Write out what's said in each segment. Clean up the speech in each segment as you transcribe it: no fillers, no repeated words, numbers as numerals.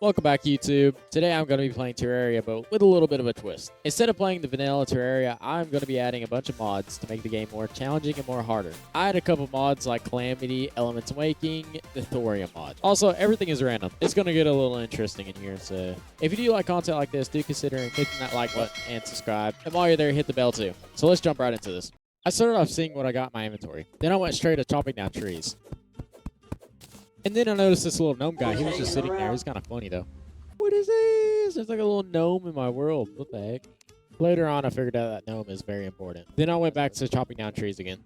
Welcome back, YouTube. Today I'm going to be playing Terraria, but with a little bit of a twist. Instead of playing the vanilla Terraria, I'm going to be adding a bunch of mods to make the game more challenging and more harder. I had a couple mods like Calamity, Elements Awakening, the Thorium mod. Also, everything is random. It's going to get a little interesting in here, so if you do like content like this, do consider hitting that like button and subscribe. And while you're there, hit the bell too. So let's jump right into this. I started off seeing what I got in my inventory. Then I went straight to chopping down trees. And then I noticed this little gnome guy. He was just sitting there. He's kind of funny, though. What is this? There's like a little gnome in my world. What the heck? Later on, I figured out that gnome is very important. Then I went back to chopping down trees again.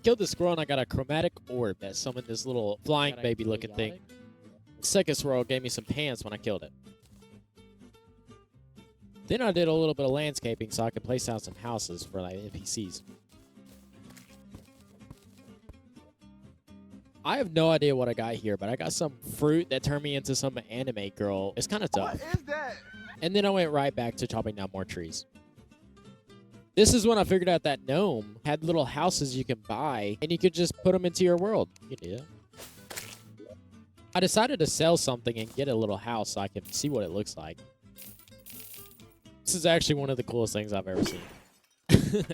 Killed the squirrel, and I got a chromatic orb that summoned this little flying baby-looking thing. Second squirrel gave me some pants when I killed it. Then I did a little bit of landscaping so I could place down some houses for like NPCs. I have no idea what I got here, but I got some fruit that turned me into some anime girl. It's kind of tough. What is that? And then I went right back to chopping down more trees. This is when I figured out that gnome had little houses you can buy, and you could just put them into your world. You can do that. I decided to sell something and get a little house so I can see what it looks like. This is actually one of the coolest things I've ever seen.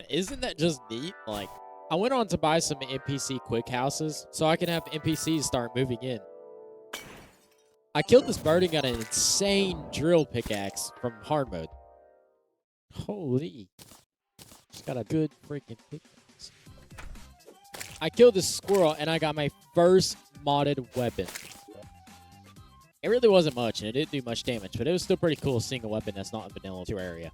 Isn't that just neat? Like, I went on to buy some NPC quick houses so I can have NPCs start moving in. I killed this bird and got an insane drill pickaxe from hard mode. Holy. Just got a good freaking pickaxe. I killed this squirrel and I got my first modded weapon. It really wasn't much and it didn't do much damage, but it was still pretty cool seeing a weapon that's not in vanilla Terraria.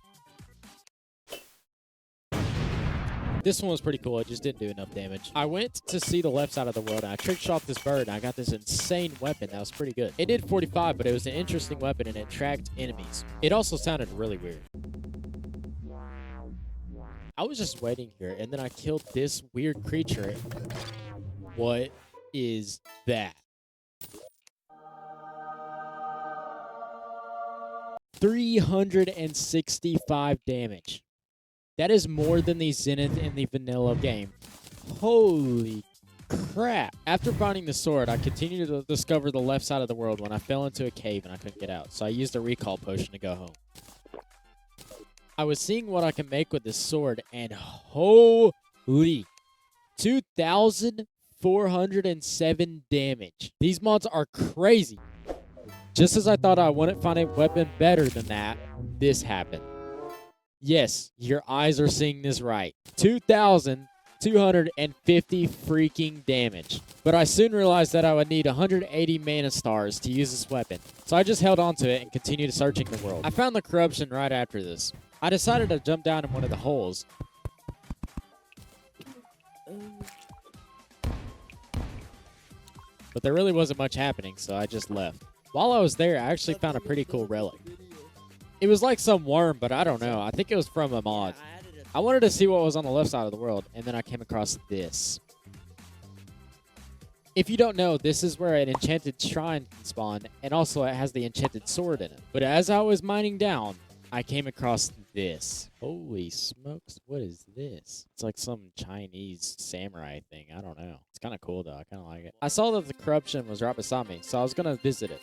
This one was pretty cool. It just didn't do enough damage. I went to see the left side of the world, and I trick-shot this bird, and I got this insane weapon that was pretty good. It did 45, but it was an interesting weapon, and it tracked enemies. It also sounded really weird. I was just waiting here, and then I killed this weird creature. What is that? 365 damage. That is more than the Zenith in the vanilla game. Holy crap. After finding the sword, I continued to discover the left side of the world when I fell into a cave and I couldn't get out. So I used a recall potion to go home. I was seeing what I can make with this sword, and holy 2,407 damage. These mods are crazy. Just as I thought I wouldn't find a weapon better than that, this happened. Yes, your eyes are seeing this right. 2,250 freaking damage. But I soon realized that I would need 180 mana stars to use this weapon. So I just held on to it and continued searching the world. I found the corruption right after this. I decided to jump down in one of the holes. But there really wasn't much happening, so I just left. While I was there, I actually found a pretty cool relic. It was like some worm, but I don't know. I think it was from a mod. I wanted to see what was on the left side of the world, and then I came across this. If you don't know, this is where an enchanted shrine can spawn, and also it has the enchanted sword in it. But as I was mining down, I came across this. Holy smokes, what is this? It's like some Chinese samurai thing. I don't know. It's kind of cool, though. I kind of like it. I saw that the corruption was right beside me, so I was going to visit it.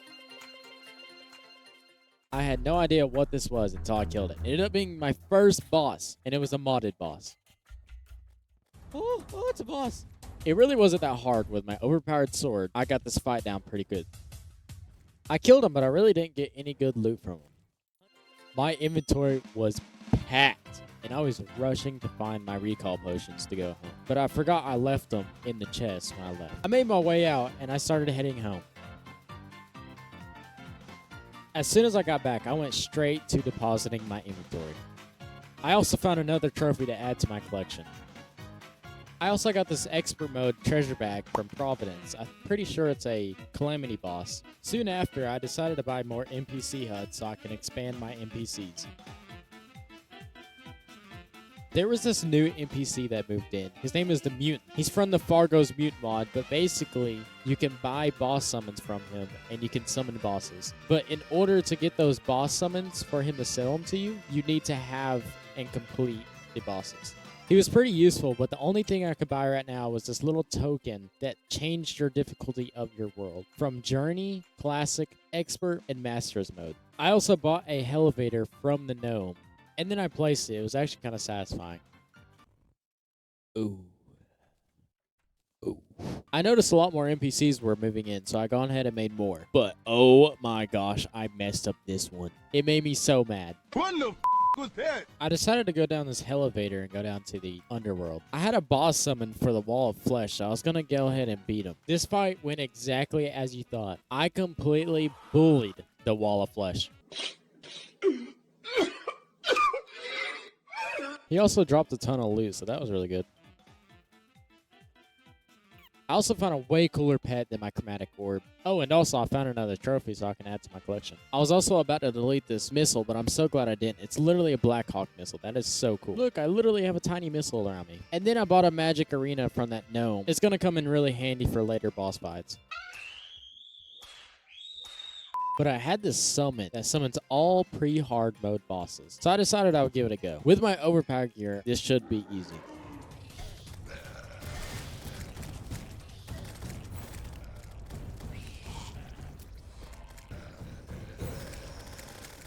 I had no idea what this was until I killed it. It ended up being my first boss, and it was a modded boss. Oh, it's a boss. It really wasn't that hard with my overpowered sword. I got this fight down pretty good. I killed him, but I really didn't get any good loot from him. My inventory was packed, and I was rushing to find my recall potions to go home. But I forgot I left them in the chest when I left. I made my way out, and I started heading home. As soon as I got back, I went straight to depositing my inventory. I also found another trophy to add to my collection. I also got this expert mode treasure bag from Providence. I'm pretty sure it's a Calamity boss. Soon after, I decided to buy more NPC HUDs so I can expand my NPCs. There was this new NPC that moved in. His name is the Mutant. He's from the Fargo's Mutant mod, but basically, you can buy boss summons from him, and you can summon bosses. But in order to get those boss summons for him to sell them to you, you need to have and complete the bosses. He was pretty useful, but the only thing I could buy right now was this little token that changed your difficulty of your world from Journey, Classic, Expert, and Masters mode. I also bought a elevator from the gnome, and then I placed it. It was actually kind of satisfying. Ooh. Ooh. I noticed a lot more NPCs were moving in, so I gone ahead and made more. But oh my gosh, I messed up this one. It made me so mad. What the was that? I decided to go down this elevator and go down to the underworld. I had a boss summon for the wall of flesh, so I was going to go ahead and beat him. This fight went exactly as you thought. I completely bullied the wall of flesh. He also dropped a ton of loot, so that was really good. I also found a way cooler pet than my chromatic orb. Oh, and also I found another trophy so I can add to my collection. I was also about to delete this missile, but I'm so glad I didn't. It's literally a Black Hawk missile. That is so cool. Look, I literally have a tiny missile around me. And then I bought a magic arena from that gnome. It's going to come in really handy for later boss fights. But I had this summon that summons all pre-hard mode bosses. So I decided I would give it a go. With my overpowered gear, this should be easy.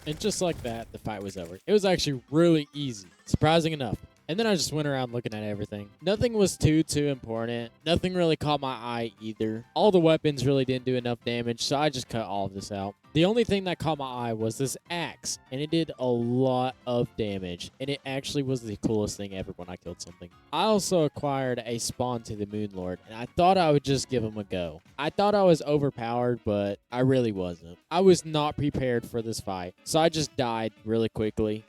And just like that, the fight was over. It was actually really easy, surprising enough. And then I just went around looking at everything. Nothing was too important. Nothing really caught my eye either. All the weapons really didn't do enough damage, so I just cut all of this out. The only thing that caught my eye was this axe, and it did a lot of damage, and it actually was the coolest thing ever when I killed something. I also acquired a spawn to the Moon Lord, and I thought I would just give him a go. I thought I was overpowered, but I really wasn't. I was not prepared for this fight, so I just died really quickly.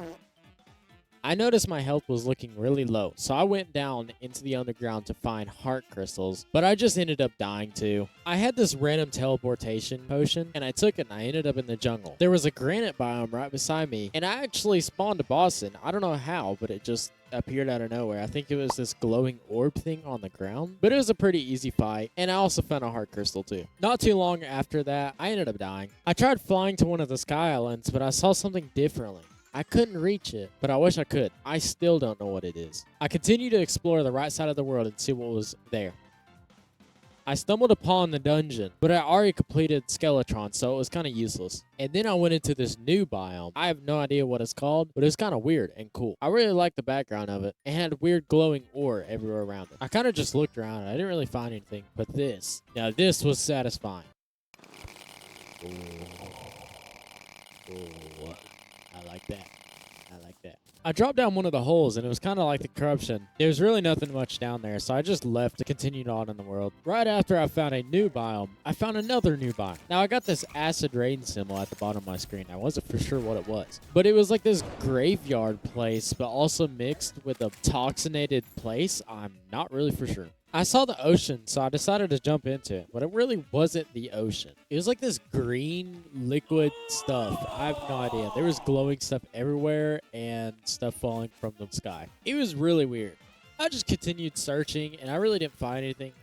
I noticed my health was looking really low, so I went down into the underground to find heart crystals, but I just ended up dying too. I had this random teleportation potion, and I took it and I ended up in the jungle. There was a granite biome right beside me, and I actually spawned a boss in. I don't know how, but it just appeared out of nowhere. I think it was this glowing orb thing on the ground, but it was a pretty easy fight, and I also found a heart crystal too. Not too long after that, I ended up dying. I tried flying to one of the sky islands, but I saw something differently. I couldn't reach it, but I wish I could. I still don't know what it is. I continued to explore the right side of the world and see what was there. I stumbled upon the dungeon, but I already completed Skeletron, so it was kind of useless. And then I went into this new biome. I have no idea what it's called, but it's kind of weird and cool. I really liked the background of it. It had weird glowing ore everywhere around it. I kind of just looked around and I didn't really find anything, but this. Now this was satisfying. Ooh. Ooh. I like that. I like that. I dropped down one of the holes, and it was kind of like the corruption. There was really nothing much down there, so I just left to continue on in the world. Right after I found a new biome, I found another new biome. Now, I got this acid rain symbol at the bottom of my screen. I wasn't for sure what it was, but it was like this graveyard place, but also mixed with a toxinated place. I'm not really for sure. I saw the ocean, so I decided to jump into it, but it really wasn't the ocean. It was like this green liquid stuff. I have no idea. There was glowing stuff everywhere and stuff falling from the sky. It was really weird. I just continued searching, and I really didn't find anything.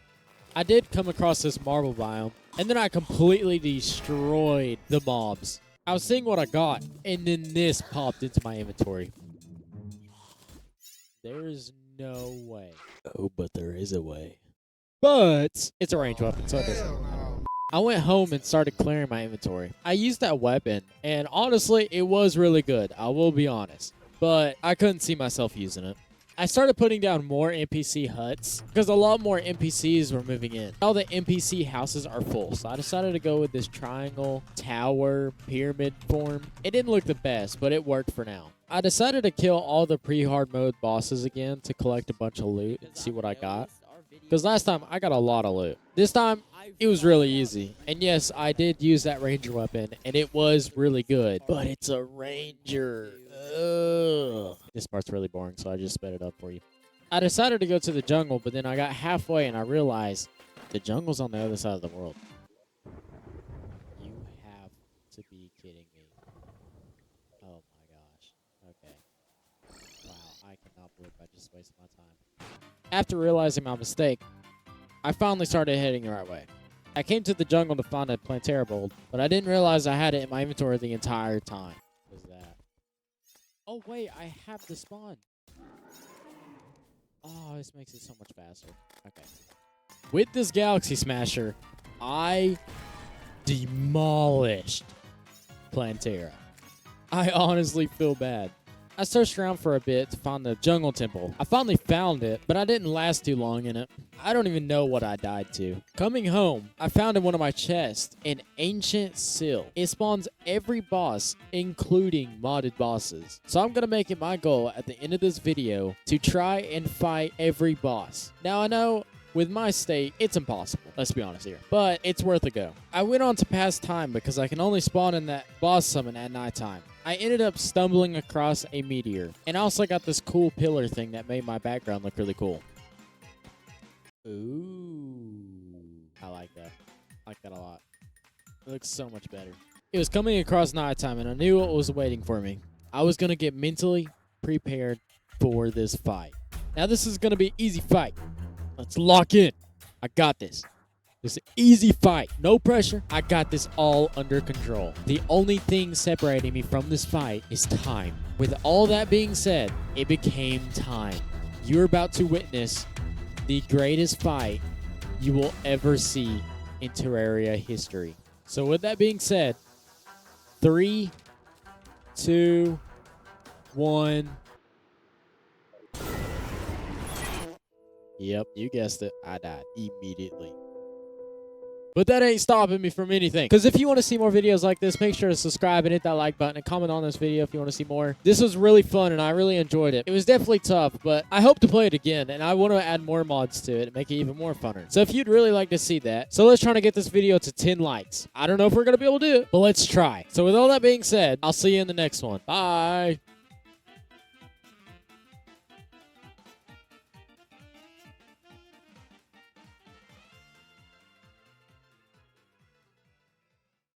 I did come across this marble biome, and then I completely destroyed the mobs. I was seeing what I got, and then this popped into my inventory. There's no way. Oh, but there is a way. But it's a ranged weapon, so it doesn't matter. I went home and started clearing my inventory. I used that weapon, and honestly, it was really good. I will be honest. But I couldn't see myself using it. I started putting down more NPC huts because a lot more NPCs were moving in. All the NPC houses are full, so I decided to go with this triangle, tower, pyramid form. It didn't look the best, but it worked for now. I decided to kill all the pre-hard mode bosses again to collect a bunch of loot and see what I got. Because last time, I got a lot of loot. This time, it was really easy. And yes, I did use that ranger weapon, and it was really good. But it's a ranger. Ugh. This part's really boring, so I just sped it up for you. I decided to go to the jungle, but then I got halfway, and I realized the jungle's on the other side of the world. You have to be kidding me. Oh, my gosh. Okay. Wow, I cannot believe I just wasted my time. After realizing my mistake, I finally started heading the right way. I came to the jungle to find a Terrairas bolt, but I didn't realize I had it in my inventory the entire time. What was that? Oh, wait, I have the spawn. Oh, this makes it so much faster. Okay. With this Galaxy Smasher, I demolished Plantera. I honestly feel bad. I searched around for a bit to find the jungle temple. I finally found it, but I didn't last too long in it. I don't even know what I died to. Coming home, I found in one of my chests an ancient seal. It spawns every boss, including modded bosses. So I'm gonna make it my goal at the end of this video to try and fight every boss. Now I know with my state, it's impossible. Let's be honest here. But it's worth a go. I went on to pass time because I can only spawn in that boss summon at nighttime. I ended up stumbling across a meteor. And I also got this cool pillar thing that made my background look really cool. Ooh. I like that. I like that a lot. It looks so much better. It was coming across nighttime and I knew what was waiting for me. I was going to get mentally prepared for this fight. Now this is going to be an easy fight. Let's lock in. I got this. It's an easy fight. No pressure. I got this all under control. The only thing separating me from this fight is time. With all that being said, it became time. You're about to witness the greatest fight you will ever see in Terraria history. So with that being said, 3, 2, 1. Yep, you guessed it. I died immediately. But that ain't stopping me from anything. Because if you want to see more videos like this, make sure to subscribe and hit that like button and comment on this video if you want to see more. This was really fun and I really enjoyed it. It was definitely tough, but I hope to play it again and I want to add more mods to it and make it even more funner. So if you'd really like to see that, so let's try to get this video to 10 likes. I don't know if we're going to be able to do it, but let's try. So with all that being said, I'll see you in the next one. Bye.